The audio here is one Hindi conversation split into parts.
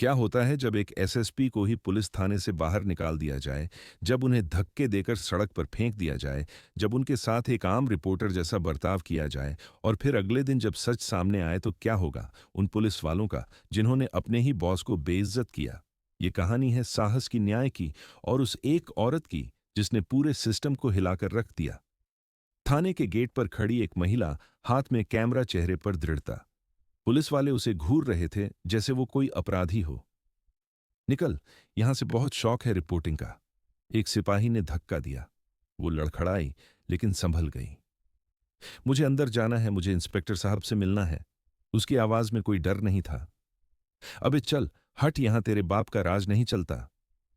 क्या होता है जब एक एसएसपी को ही पुलिस थाने से बाहर निकाल दिया जाए, जब उन्हें धक्के देकर सड़क पर फेंक दिया जाए, जब उनके साथ एक आम रिपोर्टर जैसा बर्ताव किया जाए और फिर अगले दिन जब सच सामने आए तो क्या होगा उन पुलिस वालों का जिन्होंने अपने ही बॉस को बेइज्जत किया। ये कहानी है साहस की, न्याय की और उस एक औरत की जिसने पूरे सिस्टम को हिलाकर रख दिया। थाने के गेट पर खड़ी एक महिला, हाथ में कैमरा, चेहरे पर दृढ़ता। पुलिस वाले उसे घूर रहे थे जैसे वो कोई अपराधी हो। निकल, यहां से बहुत शौक है रिपोर्टिंग का। एक सिपाही ने धक्का दिया। वो लड़खड़ाई लेकिन संभल गई। मुझे अंदर जाना है, मुझे इंस्पेक्टर साहब से मिलना है। उसकी आवाज में कोई डर नहीं था। अबे चल, हट, यहां तेरे बाप का राज नहीं चलता।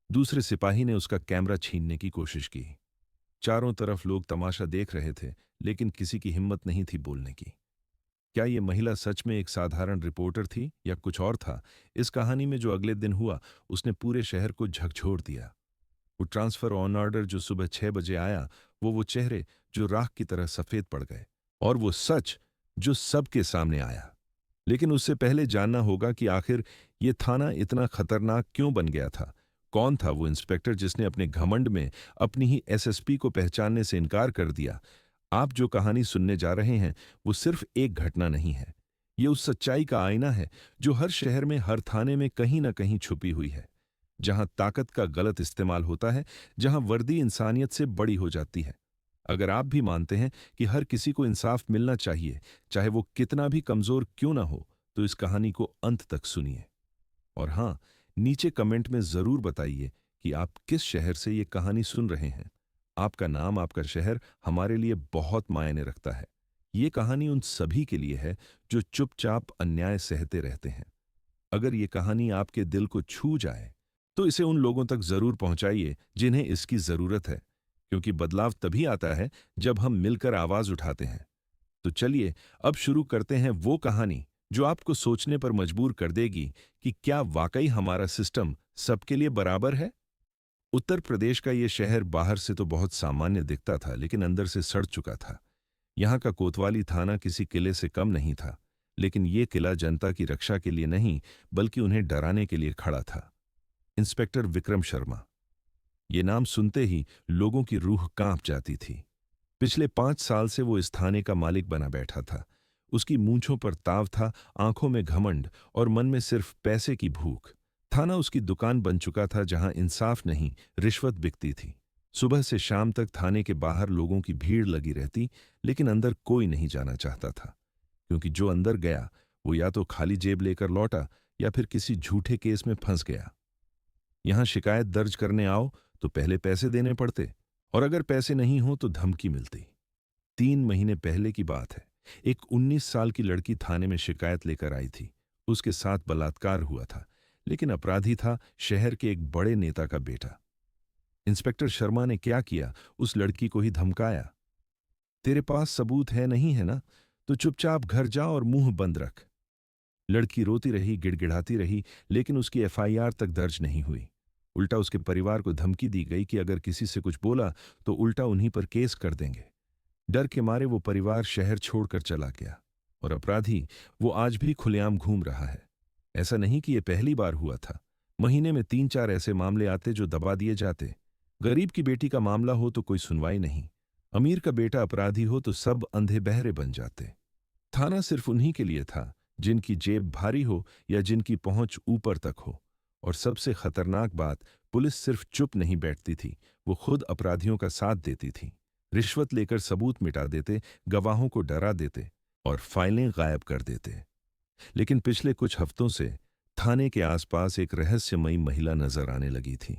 दूसरे सिपाही ने उसका कैमरा छीनने की कोशिश की। चारों तरफ लोग तमाशा देख रहे थे, लेकिन किसी की हिम्मत नहीं थी बोलने की। क्या ये महिला सच में एक साधारण रिपोर्टर थी या कुछ और था? इस कहानी में जो अगले दिन हुआ उसने पूरे शहर को झकझोर दिया। वो ट्रांसफर ऑन ऑर्डर जो सुबह 6 बजे आया, वो चेहरे जो राख की तरह सफेद पड़ गए, और वो सच जो सबके सामने आया। लेकिन उससे पहले जानना होगा कि आखिर ये थाना इतना खतरनाक क्यों बन गया था। कौन था वो इंस्पेक्टर जिसने अपने घमंड में अपनी ही एसएसपी को पहचानने से इनकार कर दिया। आप जो कहानी सुनने जा रहे हैं वो सिर्फ एक घटना नहीं है। ये उस सच्चाई का आईना है जो हर शहर में, हर थाने में कहीं ना कहीं छुपी हुई है। जहां ताकत का गलत इस्तेमाल होता है, जहां वर्दी इंसानियत से बड़ी हो जाती है। अगर आप भी मानते हैं कि हर किसी को इंसाफ मिलना चाहिए, चाहे वो कितना भी कमजोर क्यों ना हो, तो इस कहानी को अंत तक सुनिए। और हां, नीचे कमेंट में जरूर बताइए कि आप किस शहर से ये कहानी सुन रहे हैं। आपका नाम, आपका शहर हमारे लिए बहुत मायने रखता है। ये कहानी उन सभी के लिए है जो चुपचाप अन्याय सहते रहते हैं। अगर ये कहानी आपके दिल को छू जाए, तो इसे उन लोगों तक जरूर पहुंचाइए जिन्हें इसकी जरूरत है, क्योंकि बदलाव तभी आता है जब हम मिलकर आवाज उठाते हैं। तो चलिए अब शुरू करते हैं वो कहानी जो आपको सोचने पर मजबूर कर देगी कि क्या वाकई हमारा सिस्टम सबके लिए बराबर है। उत्तर प्रदेश का ये शहर बाहर से तो बहुत सामान्य दिखता था, लेकिन अंदर से सड़ चुका था। यहाँ का कोतवाली थाना किसी किले से कम नहीं था, लेकिन ये किला जनता की रक्षा के लिए नहीं, बल्कि उन्हें डराने के लिए खड़ा था। इंस्पेक्टर विक्रम शर्मा, ये नाम सुनते ही लोगों की रूह कांप जाती थी। पिछले 5 साल से वो इस थाने का मालिक बना बैठा था। उसकी मूंछों पर ताव था, आंखों में घमंड और मन में सिर्फ पैसे की भूख। थाना उसकी दुकान बन चुका था जहां इंसाफ नहीं, रिश्वत बिकती थी। सुबह से शाम तक थाने के बाहर लोगों की भीड़ लगी रहती, लेकिन अंदर कोई नहीं जाना चाहता था, क्योंकि जो अंदर गया वो या तो खाली जेब लेकर लौटा या फिर किसी झूठे केस में फंस गया। यहां शिकायत दर्ज करने आओ तो पहले पैसे देने पड़ते, और अगर पैसे नहीं हो तो धमकी मिलती। 3 महीने पहले की बात है। एक 19 साल की लड़की थाने में शिकायत लेकर आई थी। उसके साथ बलात्कार हुआ था, लेकिन अपराधी था शहर के एक बड़े नेता का बेटा। इंस्पेक्टर शर्मा ने क्या किया, उस लड़की को ही धमकाया। तेरे पास सबूत है नहीं है ना, तो चुपचाप घर जा और मुंह बंद रख। लड़की रोती रही, गिड़गिड़ाती रही, लेकिन उसकी एफआईआर तक दर्ज नहीं हुई। उल्टा उसके परिवार को धमकी दी गई कि अगर किसी से कुछ बोला तो उल्टा उन्हीं पर केस कर देंगे। डर के मारे वो परिवार शहर छोड़कर चला गया, और अपराधी वो आज भी खुलेआम घूम रहा है। ऐसा नहीं कि ये पहली बार हुआ था। महीने में 3-4 ऐसे मामले आते जो दबा दिए जाते। गरीब की बेटी का मामला हो तो कोई सुनवाई नहीं, अमीर का बेटा अपराधी हो तो सब अंधे बहरे बन जाते। थाना सिर्फ उन्हीं के लिए था जिनकी जेब भारी हो या जिनकी पहुंच ऊपर तक हो। और सबसे खतरनाक बात, पुलिस सिर्फ चुप नहीं बैठती थी, वो खुद अपराधियों का साथ देती थी। रिश्वत लेकर सबूत मिटा देते, गवाहों को डरा देते और फाइलें गायब कर देते। लेकिन पिछले कुछ हफ्तों से थाने के आसपास एक रहस्यमयी महिला नजर आने लगी थी।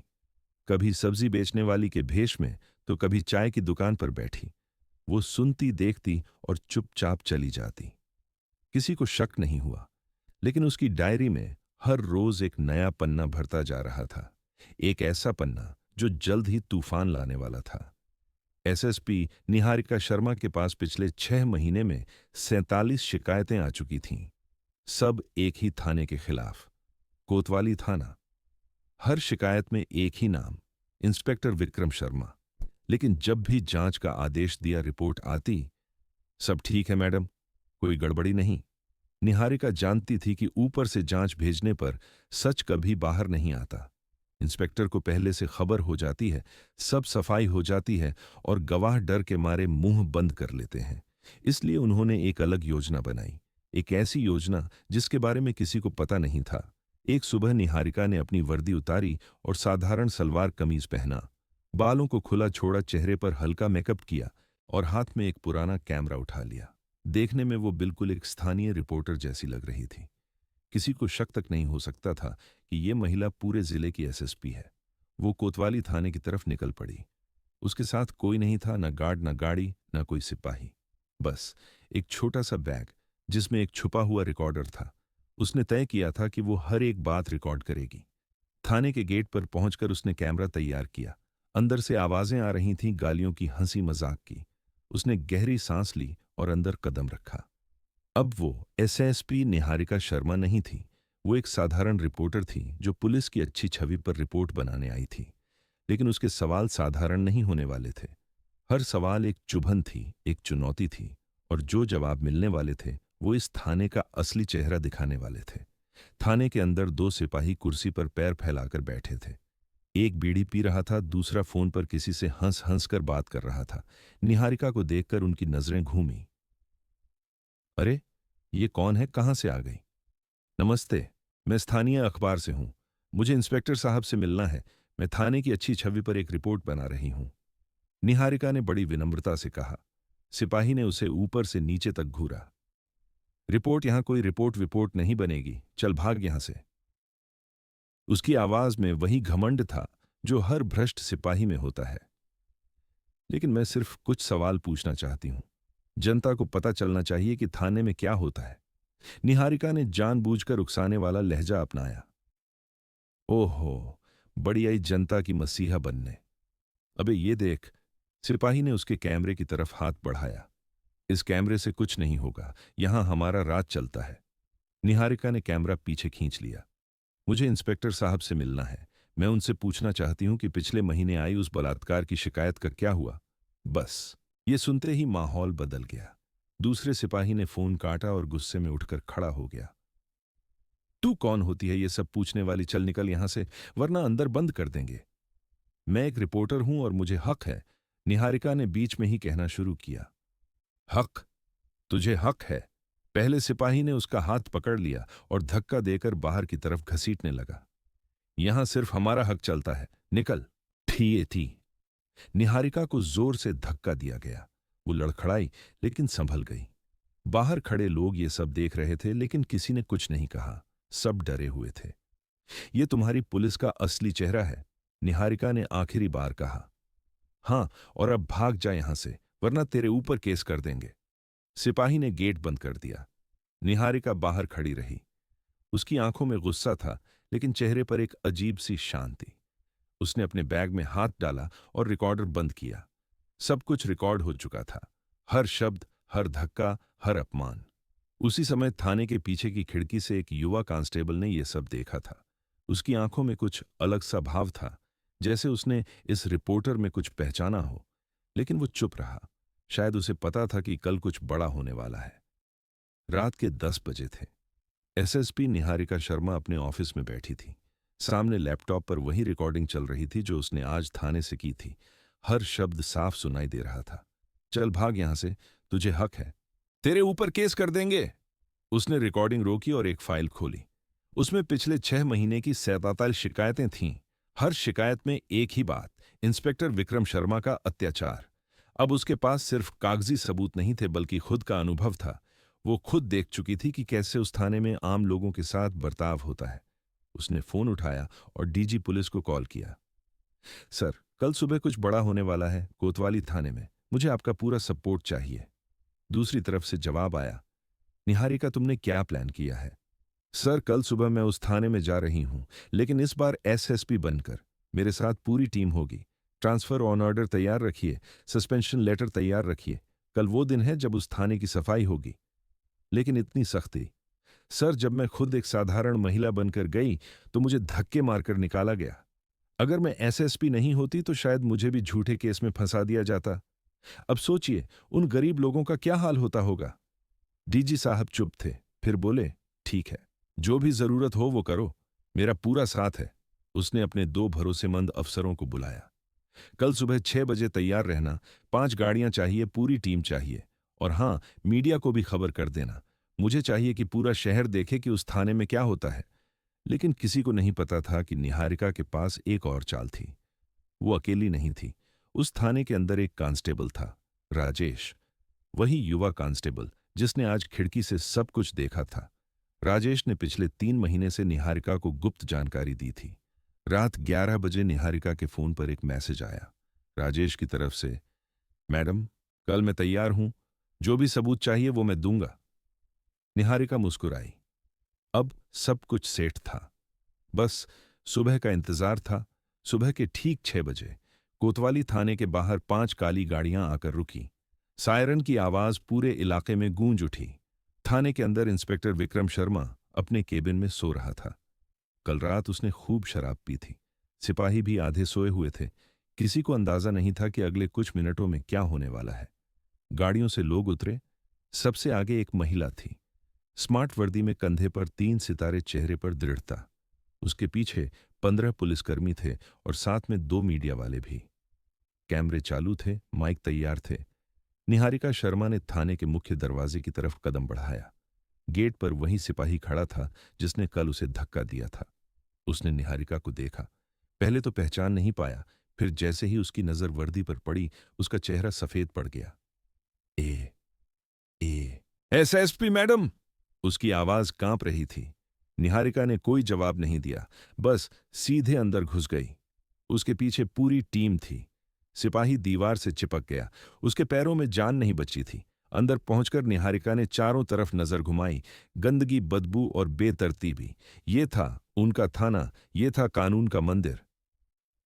कभी सब्जी बेचने वाली के भेष में, तो कभी चाय की दुकान पर बैठी। वो सुनती, देखती और चुपचाप चली जाती। किसी को शक नहीं हुआ, लेकिन उसकी डायरी में हर रोज एक नया पन्ना भरता जा रहा था। एक ऐसा पन्ना जो जल्द ही तूफान लाने वाला था। एसएसपी निहारिका शर्मा के पास पिछले 6 महीने में 47 शिकायतें आ चुकी थीं, सब एक ही थाने के खिलाफ, कोतवाली थाना। हर शिकायत में एक ही नाम, इंस्पेक्टर विक्रम शर्मा। लेकिन जब भी जांच का आदेश दिया, रिपोर्ट आती, सब ठीक है मैडम, कोई गड़बड़ी नहीं। निहारिका जानती थी कि ऊपर से जांच भेजने पर सच कभी बाहर नहीं आता। इंस्पेक्टर को पहले से खबर हो जाती है, सब सफाई हो जाती है और गवाह डर के मारे मुंह बंद कर लेते हैं। इसलिए उन्होंने एक अलग योजना बनाई, एक ऐसी योजना जिसके बारे में किसी को पता नहीं था। एक सुबह निहारिका ने अपनी वर्दी उतारी और साधारण सलवार कमीज पहना, बालों को खुला छोड़ा, चेहरे पर हल्का मेकअप किया और हाथ में एक पुराना कैमरा उठा लिया। देखने में वो बिल्कुल एक स्थानीय रिपोर्टर जैसी लग रही थी। किसी को शक तक नहीं हो सकता था कि ये महिला पूरे जिले की एसएसपी है। वो कोतवाली थाने की तरफ निकल पड़ी। उसके साथ कोई नहीं था, न गार्ड, न गाड़ी, न कोई सिपाही। बस एक छोटा सा बैग जिसमें एक छुपा हुआ रिकॉर्डर था। उसने तय किया था कि वो हर एक बात रिकॉर्ड करेगी। थाने के गेट पर पहुंचकर उसने कैमरा तैयार किया। अंदर से आवाजें आ रही थीं, गालियों की, हंसी मजाक की। उसने गहरी सांस ली और अंदर कदम रखा। अब वो एसएसपी निहारिका शर्मा नहीं थी। वो एक साधारण रिपोर्टर थी जो पुलिस की अच्छी छवि पर रिपोर्ट बनाने आई थी। लेकिन उसके सवाल साधारण नहीं होने वाले थे। हर सवाल एक चुभन थी, एक चुनौती थी, और जो जवाब मिलने वाले थे वो इस थाने का असली चेहरा दिखाने वाले थे। थाने के अंदर दो सिपाही कुर्सी पर पैर फैलाकर बैठे थे। एक बीड़ी पी रहा था, दूसरा फोन पर किसी से हंस हंस कर बात कर रहा था। निहारिका को देखकर उनकी नजरें घूमी। अरे, ये कौन है, कहां से आ गई? नमस्ते, मैं स्थानीय अखबार से हूं। मुझे इंस्पेक्टर साहब से मिलना है। मैं थाने की अच्छी छवि पर एक रिपोर्ट बना रही हूं। निहारिका ने बड़ी विनम्रता से कहा। सिपाही ने उसे ऊपर से नीचे तक घूरा। रिपोर्ट, यहां कोई रिपोर्ट विपोर्ट नहीं बनेगी, चल भाग यहां से। उसकी आवाज में वही घमंड था जो हर भ्रष्ट सिपाही में होता है। लेकिन मैं सिर्फ कुछ सवाल पूछना चाहती हूं। जनता को पता चलना चाहिए कि थाने में क्या होता है। निहारिका ने जानबूझकर उकसाने वाला लहजा अपनाया। ओहो, बड़ी आई जनता की मसीहा बनने। अबे ये देख। सिपाही ने उसके कैमरे की तरफ हाथ बढ़ाया। इस कैमरे से कुछ नहीं होगा, यहां हमारा राज चलता है। निहारिका ने कैमरा पीछे खींच लिया। मुझे इंस्पेक्टर साहब से मिलना है। मैं उनसे पूछना चाहती हूं कि पिछले महीने आई उस बलात्कार की शिकायत का क्या हुआ। बस ये सुनते ही माहौल बदल गया। दूसरे सिपाही ने फोन काटा और गुस्से में उठकर खड़ा हो गया। तू कौन होती है ये सब पूछने वाली? चल निकल यहां से, वरना अंदर बंद कर देंगे। मैं एक रिपोर्टर हूं और मुझे हक है, निहारिका ने बीच में ही कहना शुरू किया। हक? तुझे हक है? पहले सिपाही ने उसका हाथ पकड़ लिया और धक्का देकर बाहर की तरफ घसीटने लगा। यहां सिर्फ हमारा हक चलता है, निकल। ठीक थी। निहारिका को जोर से धक्का दिया गया। वो लड़खड़ाई, लेकिन संभल गई। बाहर खड़े लोग ये सब देख रहे थे, लेकिन किसी ने कुछ नहीं कहा। सब डरे हुए थे। ये तुम्हारी पुलिस का असली चेहरा है, निहारिका ने आखिरी बार कहा। हां, और अब भाग जा यहां से, वरना तेरे ऊपर केस कर देंगे। सिपाही ने गेट बंद कर दिया। निहारिका बाहर खड़ी रही। उसकी आंखों में गुस्सा था, लेकिन चेहरे पर एक अजीब सी शांति। उसने अपने बैग में हाथ डाला और रिकॉर्डर बंद किया। सब कुछ रिकॉर्ड हो चुका था, हर शब्द, हर धक्का, हर अपमान। उसी समय थाने के पीछे की खिड़की से एक युवा कांस्टेबल ने यह सब देखा था। उसकी आंखों में कुछ अलग सा भाव था, जैसे उसने इस रिपोर्टर में कुछ पहचाना हो। लेकिन वो चुप रहा। शायद उसे पता था कि कल कुछ बड़ा होने वाला है। रात के 10 बजे थे। एसएसपी निहारिका शर्मा अपने ऑफिस में बैठी थी। सामने लैपटॉप पर वही रिकॉर्डिंग चल रही थी जो उसने आज थाने से की थी। हर शब्द साफ सुनाई दे रहा था। चल भाग यहां से, तुझे हक है, तेरे ऊपर केस कर देंगे। उसने रिकॉर्डिंग रोकी और एक फाइल खोली। उसमें पिछले 6 महीने की 47 शिकायतें थीं। हर शिकायत में एक ही बात, इंस्पेक्टर विक्रम शर्मा का अत्याचार। अब उसके पास सिर्फ कागजी सबूत नहीं थे, बल्कि खुद का अनुभव था। वो खुद देख चुकी थी कि कैसे उस थाने में आम लोगों के साथ बर्ताव होता है। उसने फोन उठाया और डीजी पुलिस को कॉल किया। सर, कल सुबह कुछ बड़ा होने वाला है कोतवाली थाने में। मुझे आपका पूरा सपोर्ट चाहिए। दूसरी तरफ से जवाब आया। निहारिका, तुमने क्या प्लान किया है? सर, कल सुबह मैं उस थाने में जा रही हूं, लेकिन इस बार एसएसपी बनकर। मेरे साथ पूरी टीम होगी। ट्रांसफर ऑन ऑर्डर तैयार रखिए, सस्पेंशन लेटर तैयार रखिए। कल वो दिन है जब उस थाने की सफाई होगी। लेकिन इतनी सख्ती? सर, जब मैं खुद एक साधारण महिला बनकर गई तो मुझे धक्के मारकर निकाला गया। अगर मैं एसएसपी नहीं होती तो शायद मुझे भी झूठे केस में फंसा दिया जाता। अब सोचिए, उन गरीब लोगों का क्या हाल होता होगा। डीजी साहब चुप थे। फिर बोले, ठीक है, जो भी जरूरत हो वो करो, मेरा पूरा साथ है। उसने अपने 2 भरोसेमंद अफसरों को बुलाया। कल सुबह 6 बजे तैयार रहना, 5 गाड़ियां चाहिए, पूरी टीम चाहिए। और हाँ, मीडिया को भी खबर कर देना। मुझे चाहिए कि पूरा शहर देखे कि उस थाने में क्या होता है। लेकिन किसी को नहीं पता था कि निहारिका के पास एक और चाल थी। वो अकेली नहीं थी। उस थाने के अंदर एक कांस्टेबल था, राजेश। वही युवा कांस्टेबल जिसने आज खिड़की से सब कुछ देखा था। राजेश ने पिछले 3 महीने से निहारिका को गुप्त जानकारी दी थी। रात 11 बजे निहारिका के फोन पर एक मैसेज आया, राजेश की तरफ से, मैडम, कल मैं तैयार हूं, जो भी सबूत चाहिए वो मैं दूंगा। निहारिका मुस्कुराई। अब सब कुछ सेट था। बस सुबह का इंतजार था। सुबह के ठीक 6 बजे कोतवाली थाने के बाहर 5 काली गाड़ियां आकर रुकी। सायरन की आवाज पूरे इलाके में गूंज उठी। थाने के अंदर इंस्पेक्टर विक्रम शर्मा अपने केबिन में सो रहा था। कल रात उसने खूब शराब पी थी। सिपाही भी आधे सोए हुए थे। किसी को अंदाजा नहीं था कि अगले कुछ मिनटों में क्या होने वाला है। गाड़ियों से लोग उतरे। सबसे आगे एक महिला थी, स्मार्ट वर्दी में, कंधे पर 3 सितारे, चेहरे पर दृढ़ता। उसके पीछे 15 पुलिसकर्मी थे और साथ में 2 मीडिया वाले भी। कैमरे चालू थे, माइक तैयार थे। निहारिका शर्मा ने थाने के मुख्य दरवाजे की तरफ कदम बढ़ाया। गेट पर वही सिपाही खड़ा था जिसने कल उसे धक्का दिया था। उसने निहारिका को देखा। पहले तो पहचान नहीं पाया, फिर जैसे ही उसकी नजर वर्दी पर पड़ी, उसका चेहरा सफेद पड़ गया। ए ए एसएसपी मैडम! उसकी आवाज कांप रही थी। निहारिका ने कोई जवाब नहीं दिया, बस सीधे अंदर घुस गई। उसके पीछे पूरी टीम थी। सिपाही दीवार से चिपक गया। उसके पैरों में जान नहीं बची थी। अंदर पहुंचकर निहारिका ने चारों तरफ नजर घुमाई। गंदगी, बदबू और बेतरतीबी। ये था उनका थाना, ये था कानून का मंदिर।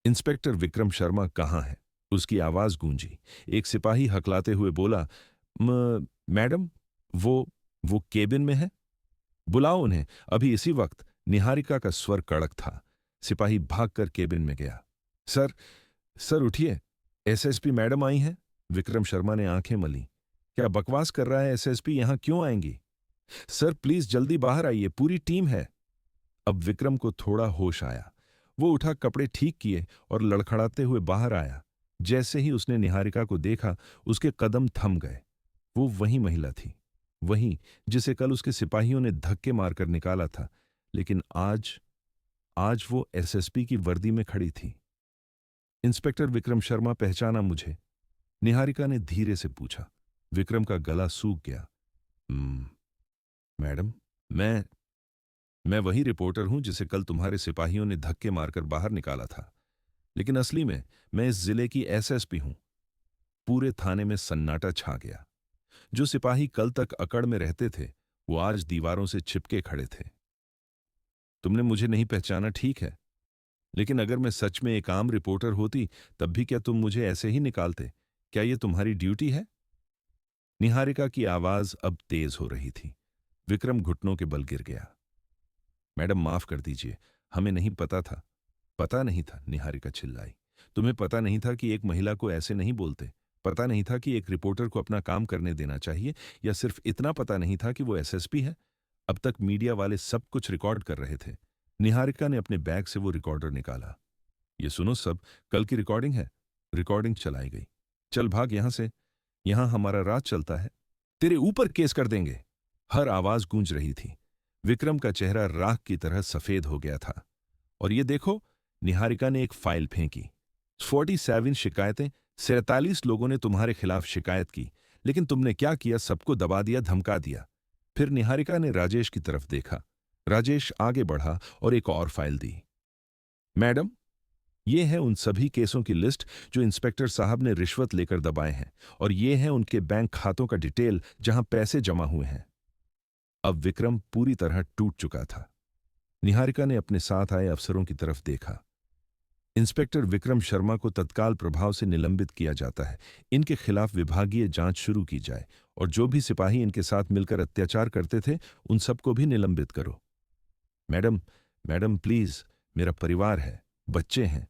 इंस्पेक्टर विक्रम शर्मा कहाँ है? उसकी आवाज गूंजी। एक सिपाही हकलाते हुए बोला, मैडम, वो केबिन में है, बुलाओ उन्हें अभी, इसी वक्त। निहारिका का स्वर कड़क था। सिपाही भागकर केबिन में गया। सर, सर उठिए, एसएसपी मैडम आई हैं। विक्रम शर्मा ने आंखें मली। क्या बकवास कर रहा है? एसएसपी यहां क्यों आएंगी? सर प्लीज जल्दी बाहर आइए, पूरी टीम है। अब विक्रम को थोड़ा होश आया। वो उठा, कपड़े ठीक किए और लड़खड़ाते हुए बाहर आया। जैसे ही उसने निहारिका को देखा, उसके कदम थम गए। वो वही महिला थी, वही जिसे कल उसके सिपाहियों ने धक्के मारकर निकाला था। लेकिन आज आज वो एसएसपी की वर्दी में खड़ी थी। इंस्पेक्टर विक्रम शर्मा, पहचाना मुझे? निहारिका ने धीरे से पूछा। विक्रम का गला सूख गया। मैडम, मैं वही रिपोर्टर हूं जिसे कल तुम्हारे सिपाहियों ने धक्के मारकर बाहर निकाला था। लेकिन असली में मैं इस जिले की एसएसपी हूं। पूरे थाने में सन्नाटा छा गया। जो सिपाही कल तक अकड़ में रहते थे, वो आज दीवारों से छिपके खड़े थे। तुमने मुझे नहीं पहचाना, ठीक है, लेकिन अगर मैं सच में एक आम रिपोर्टर होती, तब भी क्या तुम मुझे ऐसे ही निकालते? क्या ये तुम्हारी ड्यूटी है? निहारिका की आवाज अब तेज हो रही थी। विक्रम घुटनों के बल गिर गया। मैडम माफ कर दीजिए, हमें नहीं पता था। पता नहीं था? निहारिका चिल्लाई। तुम्हें पता नहीं था कि एक महिला को ऐसे नहीं बोलते? पता नहीं था कि एक रिपोर्टर को अपना काम करने देना चाहिए? या सिर्फ इतना पता नहीं था कि वो एसएसपी है? अब तक मीडिया वाले सब कुछ रिकॉर्ड कर रहे थे। निहारिका ने अपने बैग से वो रिकॉर्डर निकाला। ये सुनो सब, कल की रिकॉर्डिंग है। रिकॉर्डिंग चलाई गई। चल भाग यहां से, यहां हमारा राज चलता है, तेरे ऊपर केस कर देंगे। हर आवाज गूंज रही थी। विक्रम का चेहरा राख की तरह सफेद हो गया था। और ये देखो, निहारिका ने एक फाइल फेंकी। 47 शिकायतें, 47 लोगों ने तुम्हारे खिलाफ शिकायत की, लेकिन तुमने क्या किया? सबको दबा दिया, धमका दिया। फिर निहारिका ने राजेश की तरफ देखा। राजेश आगे बढ़ा और एक और फाइल दी। मैडम, ये है उन सभी केसों की लिस्ट जो इंस्पेक्टर साहब ने रिश्वत लेकर दबाए हैं, और ये है उनके बैंक खातों का डिटेल जहां पैसे जमा हुए हैं। अब विक्रम पूरी तरह टूट चुका था। निहारिका ने अपने साथ आए अफसरों की तरफ देखा। इंस्पेक्टर विक्रम शर्मा को तत्काल प्रभाव से निलंबित किया जाता है। इनके खिलाफ विभागीय जांच शुरू की जाए, और जो भी सिपाही इनके साथ मिलकर अत्याचार करते थे, उन सबको भी निलंबित करो। मैडम, मैडम प्लीज, मेरा परिवार है, बच्चे हैं।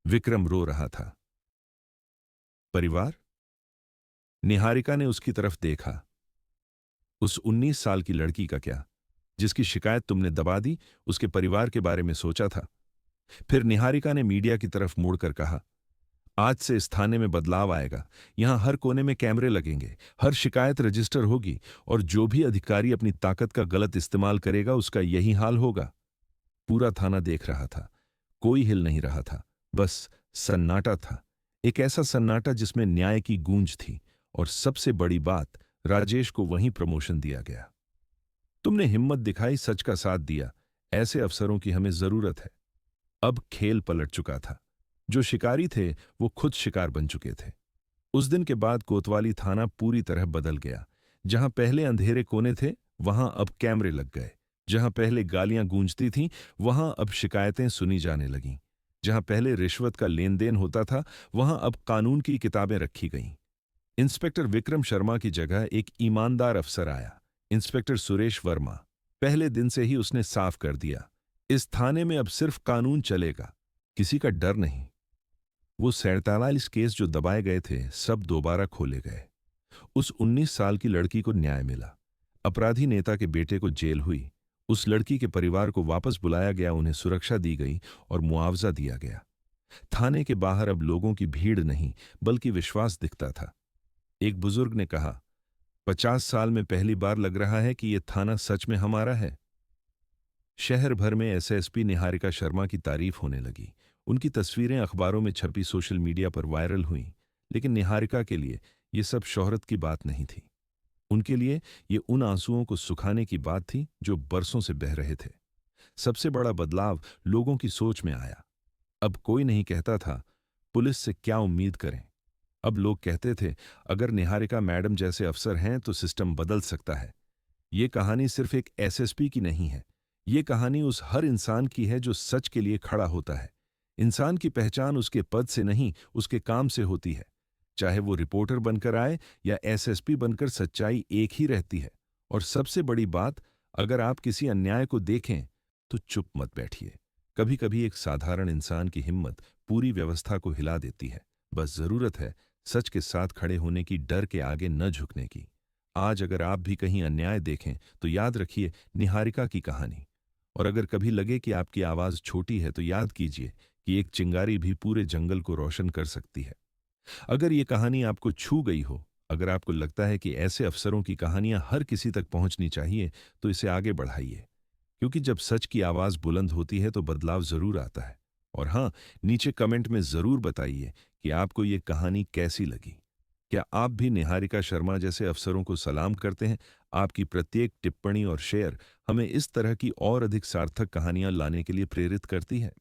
विक्रम रो रहा था। परिवार? निहारिका ने उसकी तरफ देखा। उस 19 साल की लड़की का क्या, जिसकी शिकायत तुमने दबा दी? उसके परिवार के बारे में सोचा था? फिर निहारिका ने मीडिया की तरफ मुड़कर कहा, आज से इस थाने में बदलाव आएगा। यहां हर कोने में कैमरे लगेंगे, हर शिकायत रजिस्टर होगी, और जो भी अधिकारी अपनी ताकत का गलत इस्तेमाल करेगा उसका यही हाल होगा। पूरा थाना देख रहा था, कोई हिल नहीं रहा था, बस सन्नाटा था। एक ऐसा सन्नाटा जिसमें न्याय की गूंज थी, और सबसे बड़ी बात, राजेश को वहीं प्रमोशन दिया गया। तुमने हिम्मत दिखाई, सच का साथ दिया। ऐसे अफसरों की हमें जरूरत है। अब खेल पलट चुका था। जो शिकारी थे वो खुद शिकार बन चुके थे। उस दिन के बाद कोतवाली थाना पूरी तरह बदल गया। जहां पहले अंधेरे कोने थे, वहां अब कैमरे लग गए। जहां पहले गालियां गूंजती थीं, वहां अब शिकायतें सुनी जाने लगीं। जहां पहले रिश्वत का लेन देन होता था, वहां अब कानून की किताबें रखी गईं। इंस्पेक्टर विक्रम शर्मा की जगह एक ईमानदार अफसर आया, इंस्पेक्टर सुरेश वर्मा। पहले दिन से ही उसने साफ कर दिया, इस थाने में अब सिर्फ कानून चलेगा, किसी का डर नहीं। वो 47 केस जो दबाए गए थे, सब दोबारा खोले गए। उस 19 साल की लड़की को न्याय मिला। अपराधी नेता के बेटे को जेल हुई। उस लड़की के परिवार को वापस बुलाया गया, उन्हें सुरक्षा दी गई और मुआवजा दिया गया। थाने के बाहर अब लोगों की भीड़ नहीं, बल्कि विश्वास दिखता था। एक बुजुर्ग ने कहा, 50 साल में पहली बार लग रहा है कि यह थाना सच में हमारा है। शहर भर में एसएसपी निहारिका शर्मा की तारीफ होने लगी। उनकी तस्वीरें अखबारों में छपी, सोशल मीडिया पर वायरल हुईं। लेकिन निहारिका के लिए ये सब शोहरत की बात नहीं थी। उनके लिए ये उन आंसुओं को सुखाने की बात थी जो बरसों से बह रहे थे। सबसे बड़ा बदलाव लोगों की सोच में आया। अब कोई नहीं कहता था, पुलिस से क्या उम्मीद करें। अब लोग कहते थे, अगर निहारिका मैडम जैसे अफसर हैं तो सिस्टम बदल सकता है। ये कहानी सिर्फ एक एसएसपी की नहीं है। ये कहानी उस हर इंसान की है जो सच के लिए खड़ा होता है। इंसान की पहचान उसके पद से नहीं, उसके काम से होती है। चाहे वो रिपोर्टर बनकर आए या एसएसपी बनकर, सच्चाई एक ही रहती है। और सबसे बड़ी बात, अगर आप किसी अन्याय को देखें तो चुप मत बैठिए। कभी कभी एक साधारण इंसान की हिम्मत पूरी व्यवस्था को हिला देती है। बस जरूरत है सच के साथ खड़े होने की, डर के आगे न झुकने की। आज अगर आप भी कहीं अन्याय देखें तो याद रखिए निहारिका की कहानी। और अगर कभी लगे कि आपकी आवाज छोटी है तो याद कीजिए कि एक चिंगारी भी पूरे जंगल को रोशन कर सकती है। अगर ये कहानी आपको छू गई हो, अगर आपको लगता है कि ऐसे अफसरों की कहानियां हर किसी तक पहुंचनी चाहिए, तो इसे आगे बढ़ाइए। क्योंकि जब सच की आवाज बुलंद होती है तो बदलाव जरूर आता है। और हाँ, नीचे कमेंट में जरूर बताइए कि आपको ये कहानी कैसी लगी। क्या आप भी निहारिका शर्मा जैसे अफसरों को सलाम करते हैं? आपकी प्रत्येक टिप्पणी और शेयर हमें इस तरह की और अधिक सार्थक कहानियां लाने के लिए प्रेरित करती है।